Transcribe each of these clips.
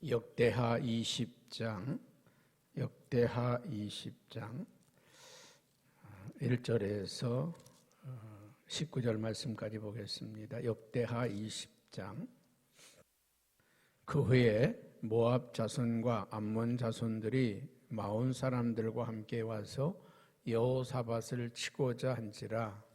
역대하 20장 1절에서 19절 말씀까지 보겠습니다. 역대하 20장. 그 후에 모압 자손과 암몬 자손들이 마온 사람들과 함께 와서 여호사밧을 치고자 한지라.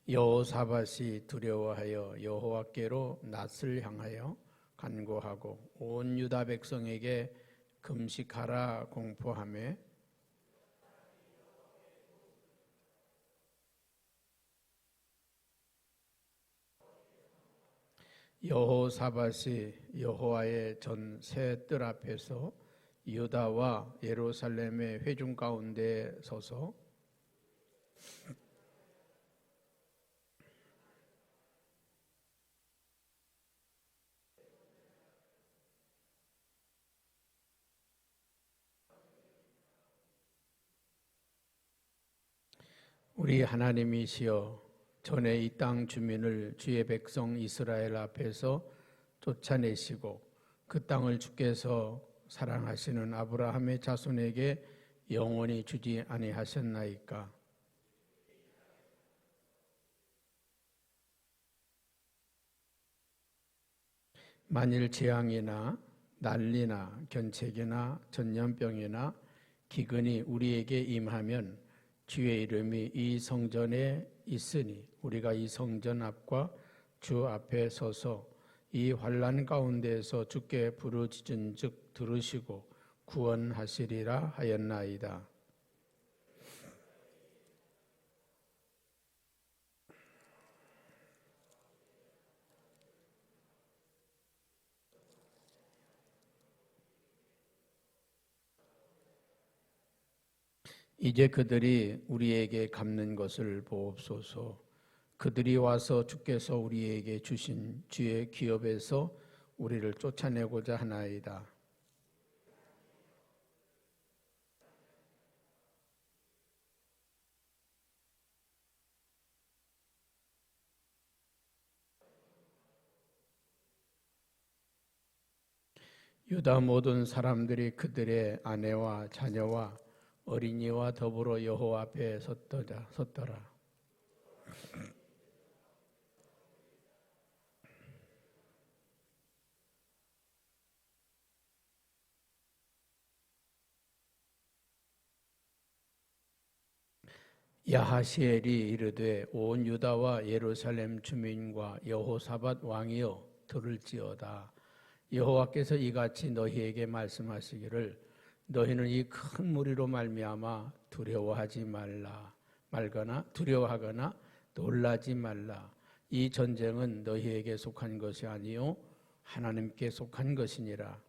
여호사밧이 두려워하여 여호와께로 낯을 향하여 간구하고 온 유다 백성에게 금식하라 공포하며 여호사밧이 여호와의 전 새 뜰 앞에서 유다와 예루살렘의 회중 가운데 서서 우리 하나님이시여, 전에 이 땅 주민을 주의 백성 이스라엘 앞에서 쫓아내시고 그 땅을 주께서 사랑하시는 아브라함의 자손에게 영원히 주지 아니하셨나이까. 만일 재앙이나 난리나 견책이나 전염병이나 기근이 우리에게 임하면 주의 이름이 이 성전에 있으니 우리가 이 성전 앞과 주 앞에 서서 이 환난 가운데에서 주께 부르짖은즉 들으시고 구원하시리라 하였나이다. 이제 그들이 우리에게 갚는 것을 보옵소서. 그들이 와서 주께서 우리에게 주신 주의 기업에서 우리를 쫓아내고자 하나이다. 유다 모든 사람들이 그들의 아내와 자녀와 어린이와 더불어 여호와 앞에 섰더라. 야하시엘이 이르되 온 유다와 예루살렘 주민과 여호사밧 왕이여 들을지어다. 여호와께서 이같이 너희에게 말씀하시기를 너희는 이 큰 무리로 말미암아 두려워하지 말거나 두려워하거나 놀라지 말라. 이 전쟁은 너희에게 속한 것이 아니요 하나님께 속한 것이니라.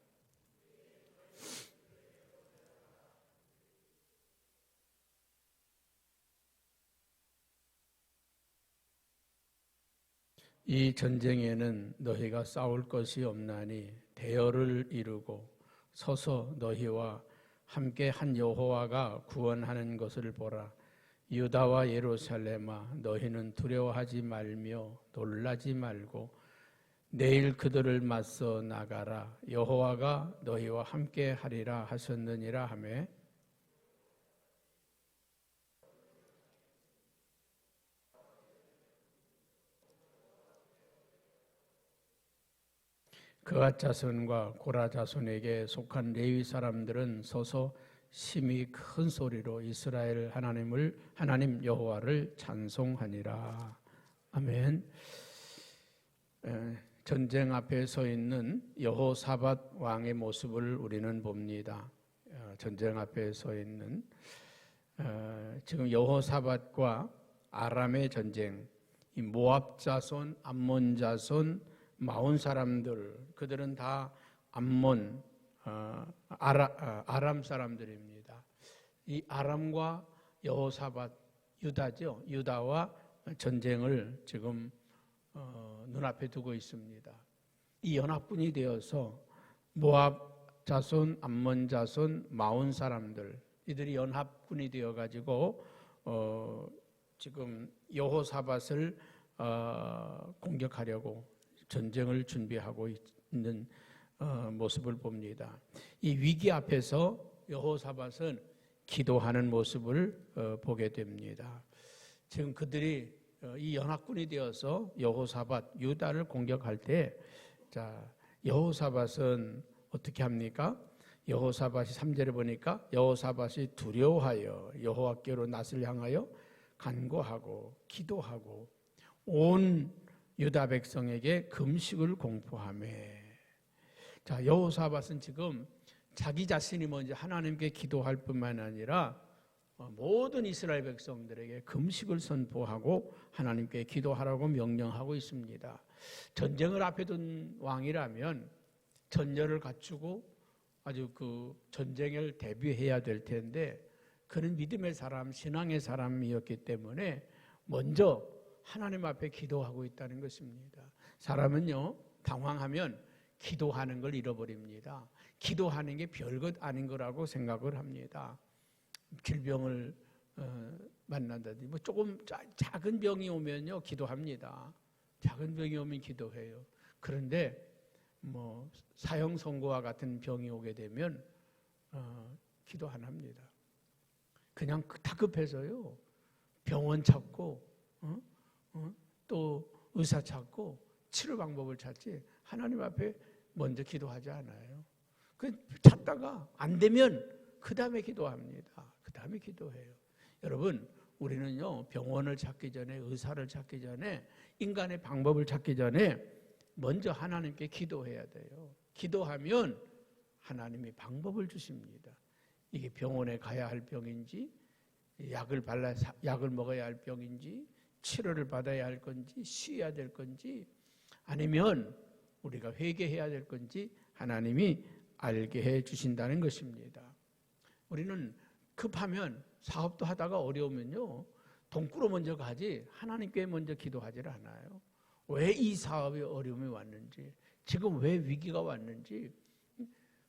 이 전쟁에는 너희가 싸울 것이 없나니 대열을 이루고 서서 너희와 함께 한 여호와가 구원하는 것을 보라. 유다와 예루살렘아, 너희는 두려워하지 말며 놀라지 말고 내일 그들을 맞서 나가라. 여호와가 너희와 함께 하리라 하셨느니라 하매 그앗 자손과 고라 자손에게 속한 레위 사람들은 서서 심히 큰 소리로 이스라엘 하나님 여호와를 찬송하니라. 아멘. 전쟁 앞에 서 있는 여호사밧 왕의 모습을 우리는 봅니다. 전쟁 앞에 서 있는 지금 여호사밧과 아람의 전쟁, 이 모압 자손, 암몬 자손, 마온 사람들, 그들은 다 암몬, 아람 사람들입니다. 이 아람과 여호사밧, 유다죠. 유다와 전쟁을 지금 눈앞에 두고 있습니다. 이 연합군이 되어서 모압 자손, 암몬 자손 40 사람들 이들이 연합군이 되어 가지고 지금 여호사밧을 공격하려고 전쟁을 준비하고 있는 모습을 봅니다. 이 위기 앞에서 여호사밧은 기도하는 모습을 보게 됩니다. 지금 그들이 이 연합군이 되어서 여호사밧 유다를 공격할 때, 자, 여호사밧은 어떻게 합니까? 여호사밧이 3절에 보니까 여호사밧이 두려워하여 여호와께로 낯을 향하여 간구하고 기도하고 온 유다 백성에게 금식을 공포하며. 자, 여호사밧은 지금 자기 자신이 먼저 하나님께 기도할 뿐만 아니라 모든 이스라엘 백성들에게 금식을 선포하고 하나님께 기도하라고 명령하고 있습니다. 전쟁을 앞에 둔 왕이라면 전열을 갖추고 아주 그 전쟁을 대비해야 될 텐데, 그는 믿음의 사람, 신앙의 사람이었기 때문에 먼저 하나님 앞에 기도하고 있다는 것입니다. 사람은요, 당황하면 기도하는 걸 잃어버립니다. 기도하는 게 별것 아닌 거라고 생각을 합니다. 질병을 만난다든지 뭐 조금 작은 병이 오면요 기도합니다. 작은 병이 오면 기도해요. 그런데 뭐 사형 선고와 같은 병이 오게 되면 기도 안 합니다. 그냥 다급해서요 병원 찾고 또 의사 찾고 치료 방법을 찾지 하나님 앞에 먼저 기도하지 않아요. 그 찾다가 안 되면 그 다음에 기도합니다. 그 다음에 기도해요. 여러분, 우리는요 병원을 찾기 전에, 의사를 찾기 전에, 인간의 방법을 찾기 전에 먼저 하나님께 기도해야 돼요. 기도하면 하나님이 방법을 주십니다. 이게 병원에 가야 할 병인지, 약을 먹어야 할 병인지, 치료를 받아야 할 건지, 쉬어야 될 건지, 아니면 우리가 회개해야 될 건지 하나님이 알게 해 주신다는 것입니다. 우리는 급하면, 사업도 하다가 어려우면요 돈꾸러 먼저 가지 하나님께 먼저 기도하지 않아요. 왜 이 사업에 어려움이 왔는지, 지금 왜 위기가 왔는지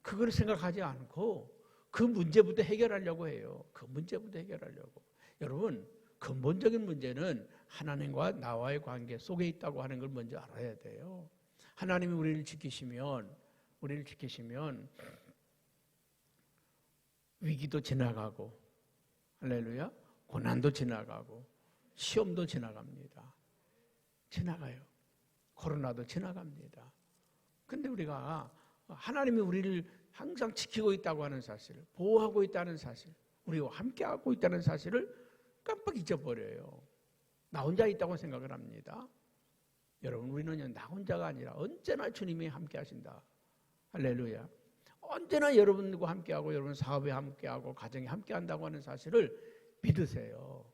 그걸 생각하지 않고 그 문제부터 해결하려고 해요. 그 문제부터 해결하려고. 여러분, 근본적인 문제는 하나님과 나와의 관계 속에 있다고 하는 걸 먼저 알아야 돼요. 하나님이 우리를 지키시면 위기도 지나가고, 할렐루야, 고난도 지나가고, 시험도 지나갑니다. 지나가요. 코로나도 지나갑니다. 근데 우리가 하나님이 우리를 항상 지키고 있다고 하는 사실, 보호하고 있다는 사실, 우리와 함께하고 있다는 사실을 깜빡 잊어버려요. 나 혼자 있다고 생각을 합니다. 여러분, 우리는 나 혼자가 아니라 언제나 주님이 함께 하신다. 할렐루야. 언제나 여러분과 함께하고, 여러분 사업에 함께하고, 가정에 함께한다고 하는 사실을 믿으세요.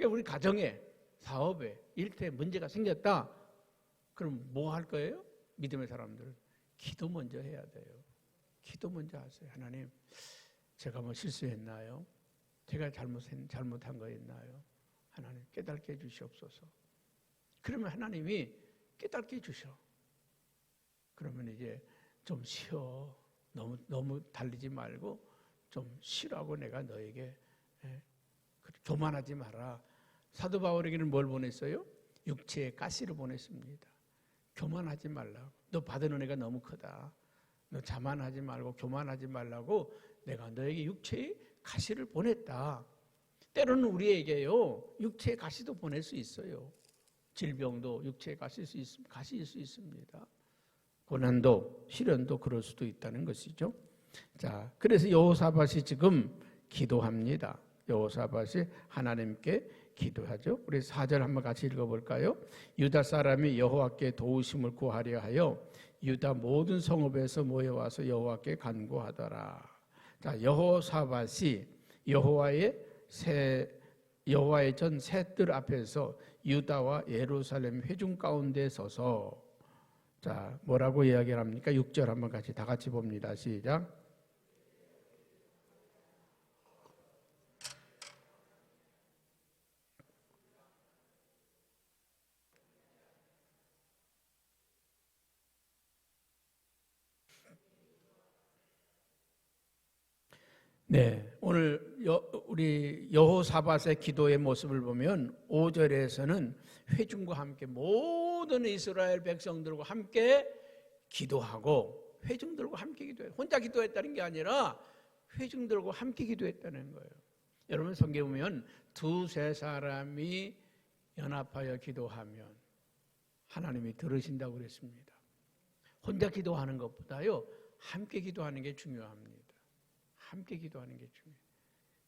우리 가정에, 사업에, 일터에 문제가 생겼다. 그럼 뭐 할 거예요? 믿음의 사람들은 기도 먼저 해야 돼요. 기도 먼저 하세요. 하나님, 제가 뭐 실수했나요? 제가 잘못한 거 있나요? 하나님 깨닫게 해주시옵소서. 그러면 하나님이 깨닫게 해주셔. 그러면 이제 좀 쉬어. 너무 달리지 말고 좀 쉬라고 내가 너에게 교만하지 마라. 사도 바울에게는 뭘 보냈어요? 육체의 가시를 보냈습니다. 교만하지 말라고. 너 받은 은혜가 너무 크다. 너 자만하지 말고 교만하지 말라고 내가 너에게 육체의 가시를 보냈다. 때로는 우리에게요 육체의 가시도 보낼 수 있어요. 질병도 육체의 가시일 수 있습니다. 고난도 시련도 그럴 수도 있다는 것이죠. 자, 그래서 여호사밧이 지금 기도합니다. 여호사밧이 하나님께 기도하죠. 우리 4절 한번 같이 읽어볼까요? 유다 사람이 여호와께 도우심을 구하려 하여 유다 모든 성읍에서 모여와서 여호와께 간구하더라. 자, 여호사밧이 여호와의 전 새 뜰 앞에서 유다와 예루살렘 회중 가운데 서서, 자, 뭐라고 이야기를 합니까? 6절 한번 같이 다 같이 봅니다. 시작. 네, 오늘 우리 여호사밧의 기도의 모습을 보면 5절에서는 회중과 함께 모든 이스라엘 백성들과 함께 기도하고 회중들과 함께 기도해요. 혼자 기도했다는 게 아니라 회중들과 함께 기도했다는 거예요. 여러분 성경에 보면 두세 사람이 연합하여 기도하면 하나님이 들으신다고 그랬습니다. 혼자 기도하는 것보다요 함께 기도하는 게 중요합니다. 함께 기도하는 게 중요해요.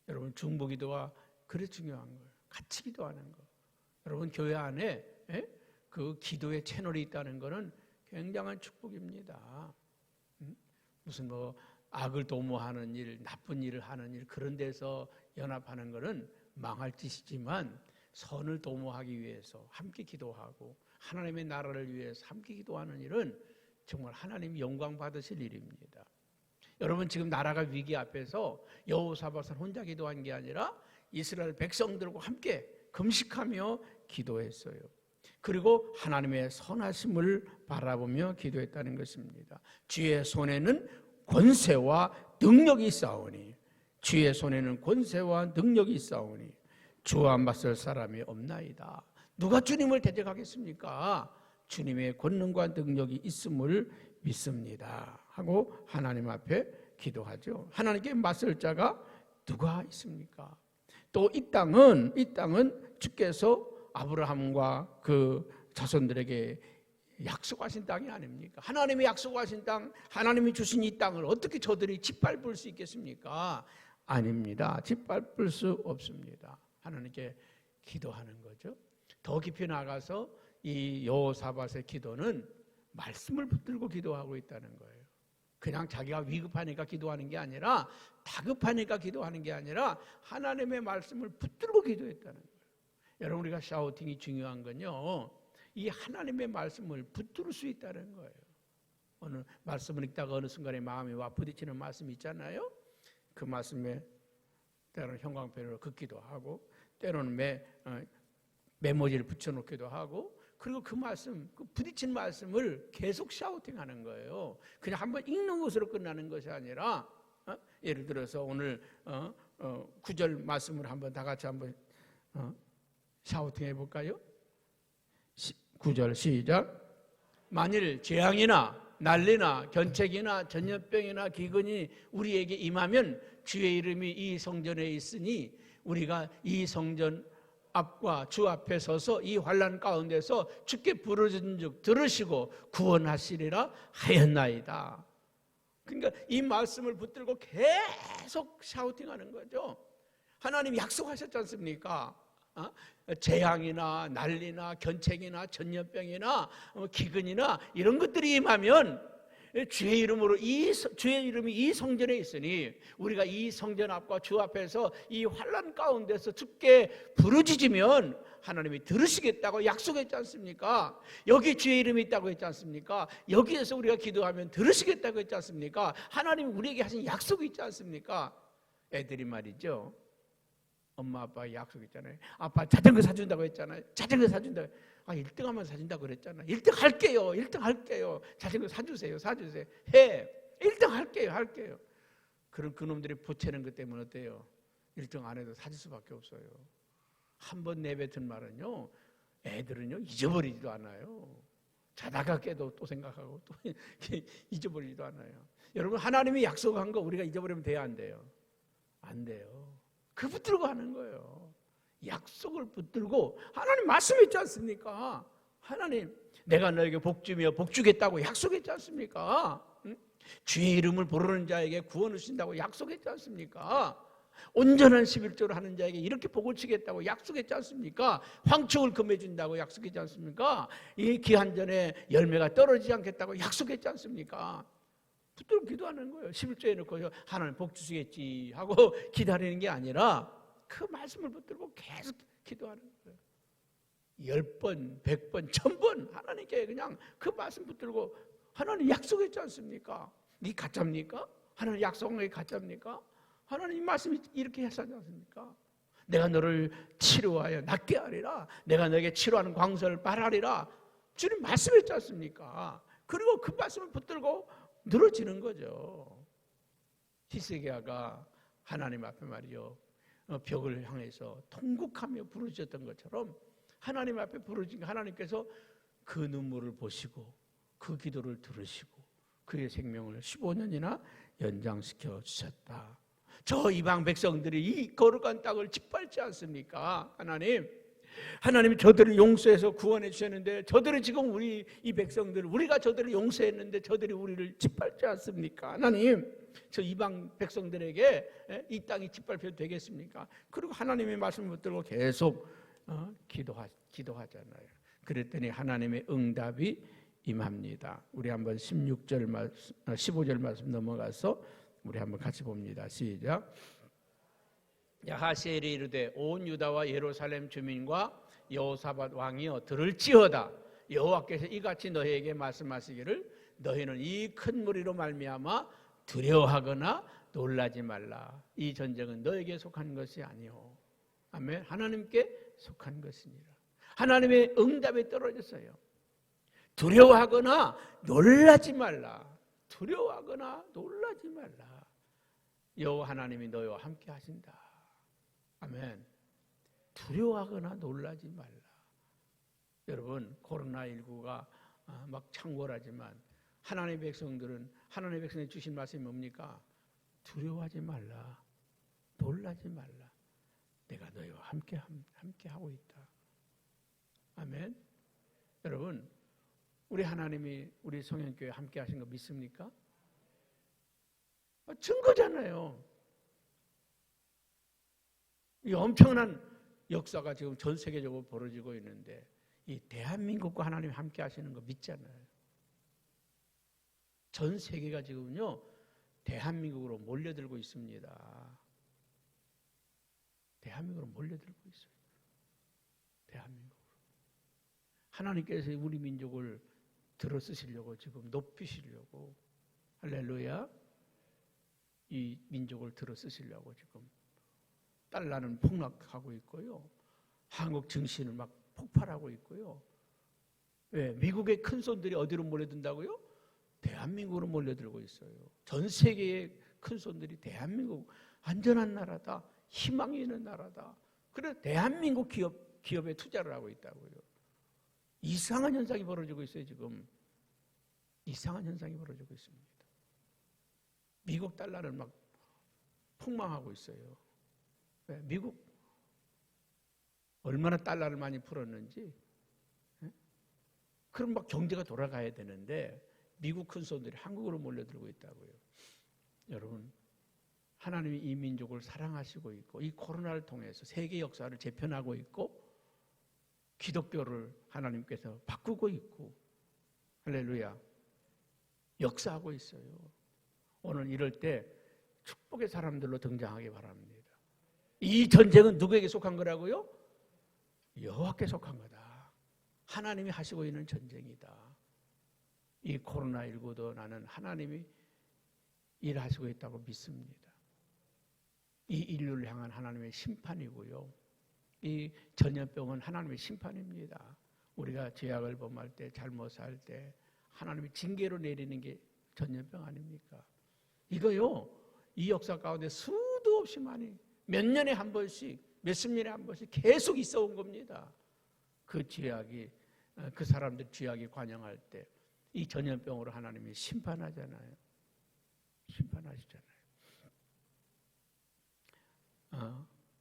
여러분 중보기도가 그래 중요한 거예요. 같이 기도하는 거. 여러분 교회 안에 그 기도의 채널이 있다는 것은 굉장한 축복입니다. 무슨 뭐 악을 도모하는 일, 나쁜 일을 하는 일 그런 데서 연합하는 것은 망할 짓이지만 선을 도모하기 위해서 함께 기도하고 하나님의 나라를 위해서 함께 기도하는 일은 정말 하나님이 영광 받으실 일입니다. 여러분 지금 나라가 위기 앞에서 여호사밧은 혼자 기도한 게 아니라 이스라엘 백성들과 함께 금식하며 기도했어요. 그리고 하나님의 선하심을 바라보며 기도했다는 것입니다. 주의 손에는 권세와 능력이 있사오니 주의 손에는 권세와 능력이 있사오니 주와 맞설 사람이 없나이다. 누가 주님을 대적하겠습니까? 주님의 권능과 능력이 있음을 믿습니다 하고 하나님 앞에 기도하죠. 하나님께 맞설 자가 누가 있습니까? 또 이 땅은 주께서 아브라함과 그 자손들에게 약속하신 땅이 아닙니까? 하나님이 약속하신 땅, 하나님이 주신 이 땅을 어떻게 저들이 짓밟을 수 있겠습니까? 아닙니다. 짓밟을 수 없습니다. 하나님께 기도하는 거죠. 더 깊이 나가서 이 여호사밧의 기도는 말씀을 붙들고 기도하고 있다는 거예요. 그냥 자기가 위급하니까 기도하는 게 아니라 다급하니까 기도하는 게 아니라 하나님의 말씀을 붙들고 기도했다는 거예요. 여러분 우리가 샤우팅이 중요한 건요. 이 하나님의 말씀을 붙들 수 있다는 거예요. 어느 말씀을 읽다가 어느 순간에 마음이 와 부딪히는 말씀이 있잖아요. 그 말씀에 때로는 형광펜으로 긋기도 하고 때로는 메모지를 붙여놓기도 하고 그리고 그 말씀, 그 부딪힌 말씀을 계속 샤우팅하는 거예요. 그냥 한번 읽는 것으로 끝나는 것이 아니라 예를 들어서 오늘 9절 말씀을 한번 다 같이 한번 샤우팅 해볼까요? 9절 시작. 만일 재앙이나 난리나 견책이나 전염병이나 기근이 우리에게 임하면 주의 이름이 이 성전에 있으니 우리가 이 성전 앞과 주 앞에 서서 이 환난 가운데서 주께 부르짖은즉 들으시고 구원하시리라 하였나이다. 그러니까 이 말씀을 붙들고 계속 샤우팅하는 거죠. 하나님이 약속하셨지 않습니까? 재앙이나 난리나 견책이나 전염병이나 기근이나 이런 것들이 임하면 주의 이름이 이 성전에 있으니 우리가 이 성전 앞과 주 앞에서 이 환난 가운데서 주께 부르짖으면 하나님이 들으시겠다고 약속했지 않습니까? 여기 주의 이름이 있다고 했지 않습니까? 여기에서 우리가 기도하면 들으시겠다고 했지 않습니까? 하나님이 우리에게 하신 약속이 있지 않습니까? 애들이 말이죠. 엄마 아빠 약속 있잖아요. 아빠 자전거 사준다고 했잖아요. 자전거 사준다고. 1등 하면 사준다고 그랬잖아요. 1등 할게요. 1등 할게요. 자전거 사주세요. 해. 1등 할게요. 그럼 그놈들이 보채는 것 때문에 어때요? 1등 안 해도 사줄 수밖에 없어요. 한 번 내뱉은 말은요. 애들은요. 잊어버리지도 않아요. 자다가 깨도 또 생각하고 또 잊어버리지도 않아요. 여러분 하나님이 약속한 거 우리가 잊어버리면 돼요? 안 돼요? 안 돼요. 그 붙들고 하는 거예요. 약속을 붙들고 하나님 말씀했지 않습니까? 하나님 내가 너에게 복주며 복주겠다고 약속했지 않습니까? 주의 이름을 부르는 자에게 구원을 주신다고 약속했지 않습니까? 온전한 11조를 하는 자에게 이렇게 복을 주겠다고 약속했지 않습니까? 황축을 금해준다고 약속했지 않습니까? 이 기한전에 열매가 떨어지지 않겠다고 약속했지 않습니까? 붙들고 기도하는 거예요. 11조에 놓고 하나님 복 주시겠지 하고 기다리는 게 아니라 그 말씀을 붙들고 계속 기도하는 거예요. 10번, 100번, 1000번 하나님께 그냥 그 말씀 붙들고 하나님 약속했지 않습니까? 이 가짜입니까? 하나님 약속한 게 가짜입니까? 하나님 말씀이 이렇게 하지 않습니까? 내가 너를 치료하여 낫게 하리라. 내가 너에게 치료하는 광선을 발하리라. 주님 말씀했지 않습니까? 그리고 그 말씀을 붙들고 늘어지는 거죠. 히스기야가 하나님 앞에 말이요 벽을 향해서 통곡하며 부르짖었던 것처럼 하나님 앞에 부르짖으니까 하나님께서 그 눈물을 보시고 그 기도를 들으시고 그의 생명을 15년이나 연장시켜 주셨다. 저 이방 백성들이 이 거룩한 땅을 짓밟지 않습니까? 하나님이 저들을 용서해서 구원해 주셨는데 저들이 지금 우리 이 백성들 우리가 저들을 용서했는데 저들이 우리를 짓밟지 않습니까? 하나님 저 이방 백성들에게 이 땅이 짓밟혀도 되겠습니까? 그리고 하나님의 말씀을 붙들고 계속 기도하잖아요. 그랬더니 하나님의 응답이 임합니다. 우리 한번 15절 말씀 넘어가서 우리 한번 같이 봅니다. 시작. 야하시엘이 이르되 온 유다와 예루살렘 주민과 여호사밧 왕이여 들을지어다. 여호와께서 이같이 너희에게 말씀하시기를 너희는 이 큰 무리로 말미암아 두려워하거나 놀라지 말라. 이 전쟁은 너에게 속한 것이 아니오. 아멘. 하나님께 속한 것이니라. 하나님의 응답에 떨어졌어요. 두려워하거나 놀라지 말라. 두려워하거나 놀라지 말라. 여호와 하나님이 너희와 함께 하신다. 아멘. 두려워하거나 놀라지 말라. 여러분 코로나19가 막 창궐하지만 하나님의 백성이 주신 말씀이 뭡니까? 두려워하지 말라. 놀라지 말라. 내가 너희와 함께 하고 있다. 아멘. 여러분 우리 하나님이 우리 성현교회 함께 하신 거 믿습니까? 증거잖아요. 이 엄청난 역사가 지금 전 세계적으로 벌어지고 있는데 이 대한민국과 하나님이 함께 하시는 거 믿잖아요. 전 세계가 지금요 대한민국으로 몰려들고 있습니다. 대한민국으로 몰려들고 있어요. 대한민국으로. 하나님께서 우리 민족을 들어쓰시려고 지금 높이시려고 할렐루야 이 민족을 들어쓰시려고 지금 달러는 폭락하고 있고요. 한국 증시는 막 폭발하고 있고요. 왜? 미국의 큰손들이 어디로 몰려든다고요? 대한민국으로 몰려들고 있어요. 전 세계의 큰손들이 대한민국 안전한 나라다. 희망이 있는 나라다. 그래서 대한민국 기업에 투자를 하고 있다고요. 이상한 현상이 벌어지고 있어요. 지금 이상한 현상이 벌어지고 있습니다. 미국 달러는 막 폭망하고 있어요. 왜? 미국 얼마나 달러를 많이 풀었는지. 그럼 막 경제가 돌아가야 되는데 미국 큰손들이 한국으로 몰려들고 있다고요. 여러분 하나님이 이 민족을 사랑하시고 있고 이 코로나를 통해서 세계 역사를 재편하고 있고 기독교를 하나님께서 바꾸고 있고 할렐루야 역사하고 있어요. 오늘 이럴 때 축복의 사람들로 등장하기 바랍니다. 이 전쟁은 누구에게 속한 거라고요? 여호와께 속한 거다. 하나님이 하시고 있는 전쟁이다. 이 코로나19도 나는 하나님이 일하시고 있다고 믿습니다. 이 인류를 향한 하나님의 심판이고요. 이 전염병은 하나님의 심판입니다. 우리가 죄악을 범할 때 잘못할 때 하나님이 징계로 내리는 게 전염병 아닙니까? 이거요. 이 역사 가운데 수도 없이 많이 몇 년에 한 번씩 몇십 년에 한 번씩 계속 있어 온 겁니다. 그 죄악이 그 사람들 죄악이 관영할 때 이 전염병으로 하나님이 심판하잖아요. 심판하시잖아요.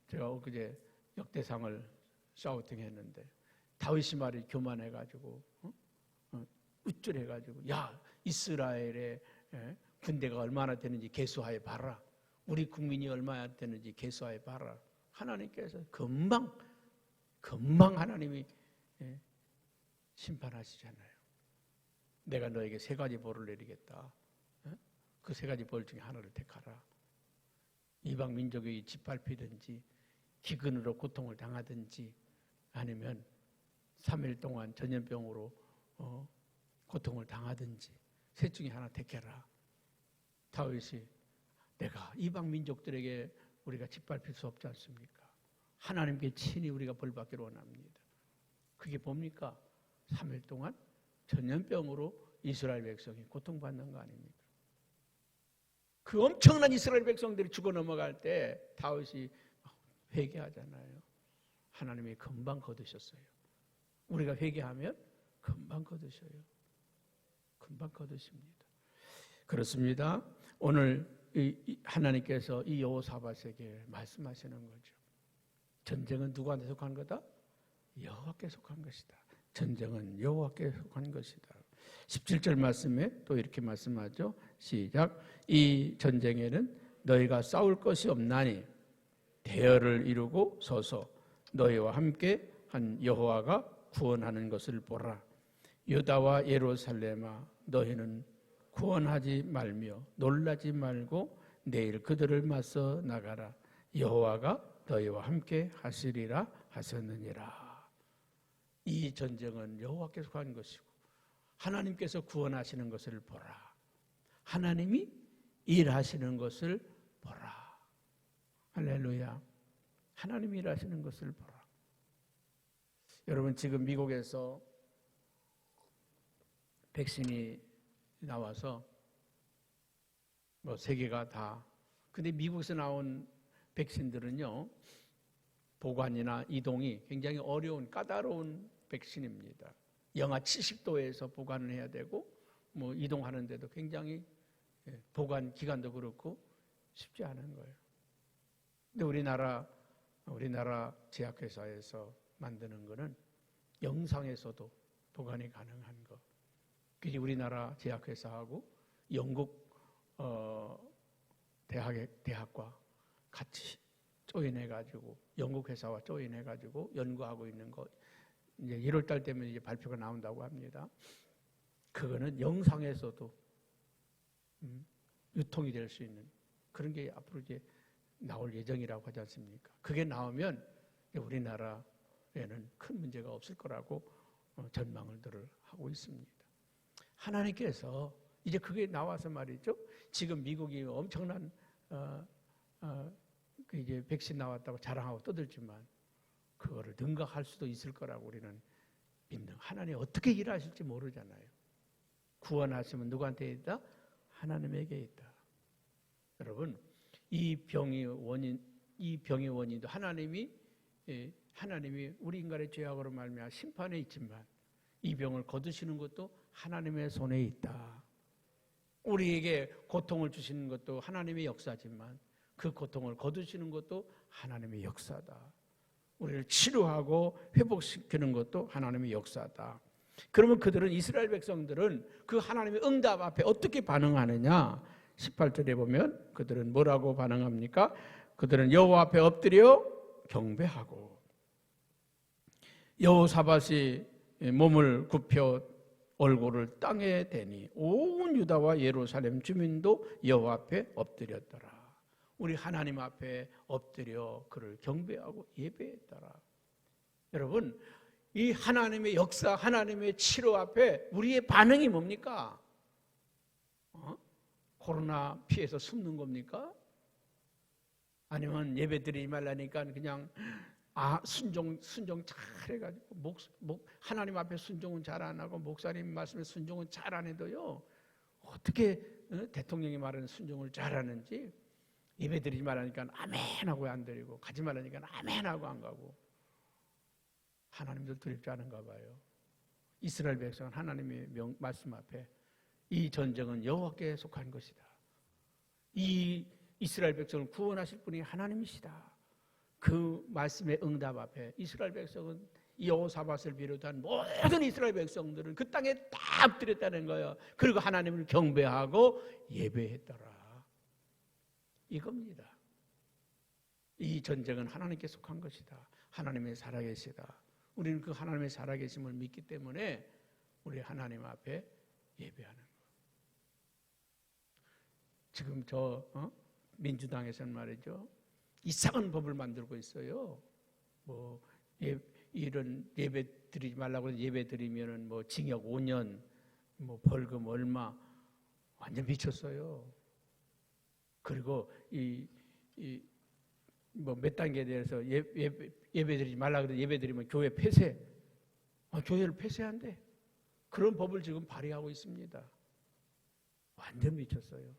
제가 엊그제 역대상을 샤우팅했는데 다윗이 말이 교만해가지고 우쭐해가지고 야 이스라엘의 군대가 얼마나 되는지 계수하여 봐라. 우리 국민이 얼마나 되는지 계수하여 봐라. 하나님께서 금방 하나님이 심판하시잖아요. 내가 너에게 세 가지 벌을 내리겠다. 그 세 가지 벌 중에 하나를 택하라. 이방 민족이 짓밟히든지 기근으로 고통을 당하든지 아니면 3일 동안 전염병으로 고통을 당하든지 셋 중에 하나 택해라. 다윗이 내가 이방 민족들에게 우리가 짓밟힐 수 없지 않습니까? 하나님께 친히 우리가 벌받기를 원합니다. 그게 뭡니까? 3일 동안 전염병으로 이스라엘 백성이 고통받는 거 아닙니까? 그 엄청난 이스라엘 백성들이 죽어 넘어갈 때 다윗이 회개하잖아요. 하나님이 금방 거두셨어요. 우리가 회개하면 금방 거두셔요. 금방 거두십니다. 그렇습니다. 오늘 하나님께서 이 여호사밧에게 말씀하시는 거죠. 전쟁은 누구한테 속한 거다? 여호와께 속한 것이다. 전쟁은 여호와께 속한 것이다. 17절 말씀에 또 이렇게 말씀하죠. 시작. 이 전쟁에는 너희가 싸울 것이 없나니 대열을 이루고 서서 너희와 함께 한 여호와가 구원하는 것을 보라. 유다와 예루살렘아 너희는 구원하지 말며 놀라지 말고 내일 그들을 맞서 나가라. 여호와가 너희와 함께 하시리라 하셨느니라. 이 전쟁은 여호와께서 속한 것이고 하나님께서 구원하시는 것을 보라. 하나님이 일하시는 것을 보라. 할렐루야. 하나님이 일하시는 것을 보라. 여러분 지금 미국에서 백신이 나와서 뭐 세계가 다 근데 미국에서 나온 백신들은요 보관이나 이동이 굉장히 어려운 까다로운 백신입니다. 영하 70도에서 보관을 해야 되고 뭐 이동하는데도 굉장히 보관 기간도 그렇고 쉽지 않은 거예요. 근데 우리나라 제약회사에서 만드는 거는 영상에서도 보관이 가능한 거. 그게 우리나라 제약회사하고 영국 대학과 같이 조인해가지고 영국 회사와 조인해가지고 연구하고 있는 거. 이제 1월 달 되면 이제 발표가 나온다고 합니다. 그거는 영상에서도 유통이 될 수 있는 그런 게 앞으로 이제 나올 예정이라고 하지 않습니까? 그게 나오면 우리나라에는 큰 문제가 없을 거라고 전망을 하고 있습니다. 하나님께서 이제 그게 나와서 말이죠. 지금 미국이 엄청난 그 이제 백신 나왔다고 자랑하고 떠들지만 그거를 능가할 수도 있을 거라고 우리는 믿는. 하나님 어떻게 일하실지 모르잖아요. 구원하시면 누구한테 있다? 하나님에게 있다. 여러분 이 병의 원인도 하나님이 우리 인간의 죄악으로 말미암아 심판에 있지만 이 병을 거두시는 것도 하나님의 손에 있다. 우리에게 고통을 주시는 것도 하나님의 역사지만 그 고통을 거두시는 것도 하나님의 역사다. 우리를 치료하고 회복시키는 것도 하나님의 역사다. 그러면 그들은 이스라엘 백성들은 그 하나님의 응답 앞에 어떻게 반응하느냐? 18절에 보면 그들은 뭐라고 반응합니까? 그들은 여호와 앞에 엎드려 경배하고 여호사밧이 몸을 굽혀 얼굴을 땅에 대니 온 유다와 예루살렘 주민도 여호와 앞에 엎드렸더라. 우리 하나님 앞에 엎드려 그를 경배하고 예배했더라. 여러분 이 하나님의 역사, 하나님의 치료 앞에 우리의 반응이 뭡니까? 코로나 피해서 숨는 겁니까? 아니면 예배드리지 말라니까 그냥 순종 잘 해가지고 하나님 앞에 순종은 잘 안 하고 목사님 말씀에 순종은 잘 안 해도요 어떻게 대통령이 말하는 순종을 잘 하는지 예배드리지 말라니까 아멘 하고 안 드리고 가지 말라니까 아멘 하고 안 가고 하나님도 두렵지 않은가 봐요. 이스라엘 백성은 하나님의 말씀 앞에 이 전쟁은 여호와께 속한 것이다. 이 이스라엘 백성을 구원하실 분이 하나님이시다. 그 말씀의 응답 앞에 이스라엘 백성은 여호사밧을 비롯한 모든 이스라엘 백성들은 그 땅에 다 엎드렸다는 거예요. 그리고 하나님을 경배하고 예배했더라. 이겁니다. 이 전쟁은 하나님께 속한 것이다. 하나님의 살아계시다. 우리는 그 하나님의 살아계심을 믿기 때문에 우리 하나님 앞에 예배하는 거예요. 지금 민주당에서는 말이죠. 이상한 법을 만들고 있어요. 이런 예배 드리지 말라고 예배 드리면은 징역 5년, 벌금 얼마, 완전 미쳤어요. 그리고 몇 단계에 대해서 예배 드리지 말라 그래 예배 드리면 교회 폐쇄, 교회를 폐쇄한대. 그런 법을 지금 발의하고 있습니다. 완전 미쳤어요.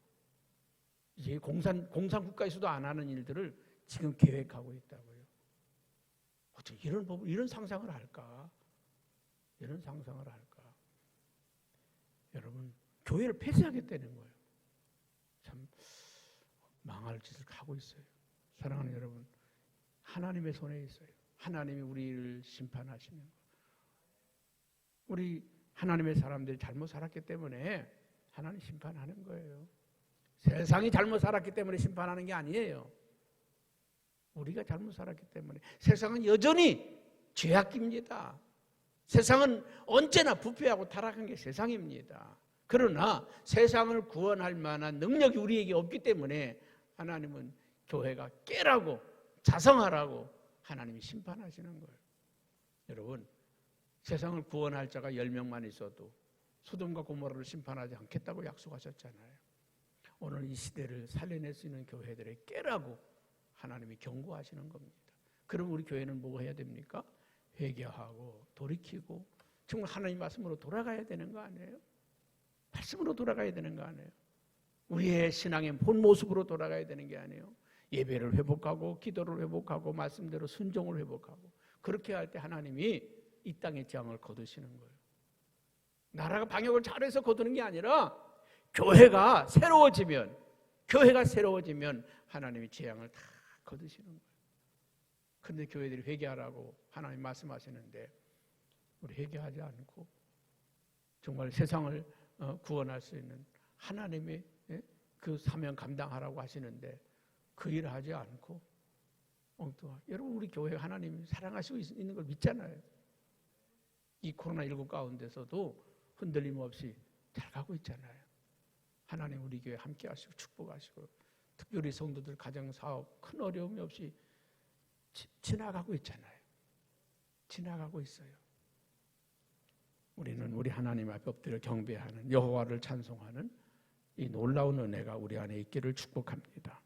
이제 공산 국가에서도 안 하는 일들을 지금 계획하고 있다고요. 어떻게 이런 상상을 할까? 이런 상상을 할까? 여러분, 교회를 폐쇄하겠다는 거예요. 참 망할 짓을 하고 있어요. 사랑하는 여러분, 하나님의 손에 있어요. 하나님이 우리를 심판하시는 거예요. 우리 하나님의 사람들이 잘못 살았기 때문에 하나님 심판하는 거예요. 세상이 잘못 살았기 때문에 심판하는 게 아니에요. 우리가 잘못 살았기 때문에. 세상은 여전히 죄악입니다. 세상은 언제나 부패하고 타락한 게 세상입니다. 그러나 세상을 구원할 만한 능력이 우리에게 없기 때문에 하나님은 교회가 깨라고 자성하라고 하나님이 심판하시는 거예요. 여러분, 세상을 구원할 자가 10명만 있어도 소돔과 고모라를 심판하지 않겠다고 약속하셨잖아요. 오늘 이 시대를 살려낼 수 있는 교회들의 깨라고 하나님이 경고하시는 겁니다. 그럼 우리 교회는 뭐 해야 됩니까? 회개하고 돌이키고 정말 하나님 말씀으로 돌아가야 되는 거 아니에요? 말씀으로 돌아가야 되는 거 아니에요? 우리의 신앙의 본 모습으로 돌아가야 되는 게 아니에요? 예배를 회복하고 기도를 회복하고 말씀대로 순종을 회복하고 그렇게 할 때 하나님이 이 땅의 재앙을 거두시는 거예요. 나라가 방역을 잘해서 거두는 게 아니라 교회가 새로워지면 하나님이 재앙을 다 거두시는 거예요. 그런데 교회들이 회개하라고 하나님 말씀하시는데 우리 회개하지 않고 정말 세상을 구원할 수 있는 하나님의 그 사명 감당하라고 하시는데 그 일을 하지 않고 엉뚱하게. 여러분, 우리 교회 하나님이 사랑하시고 있는 걸 믿잖아요. 이 코로나19 가운데서도 흔들림 없이 잘 가고 있잖아요. 하나님 우리 교회 함께 하시고 축복하시고 특별히 성도들 가정사업 큰 어려움이 없이 지나가고 있잖아요. 지나가고 있어요. 우리는 우리 하나님 앞에 엎드려 경배하는 여호와를 찬송하는 이 놀라운 은혜가 우리 안에 있기를 축복합니다.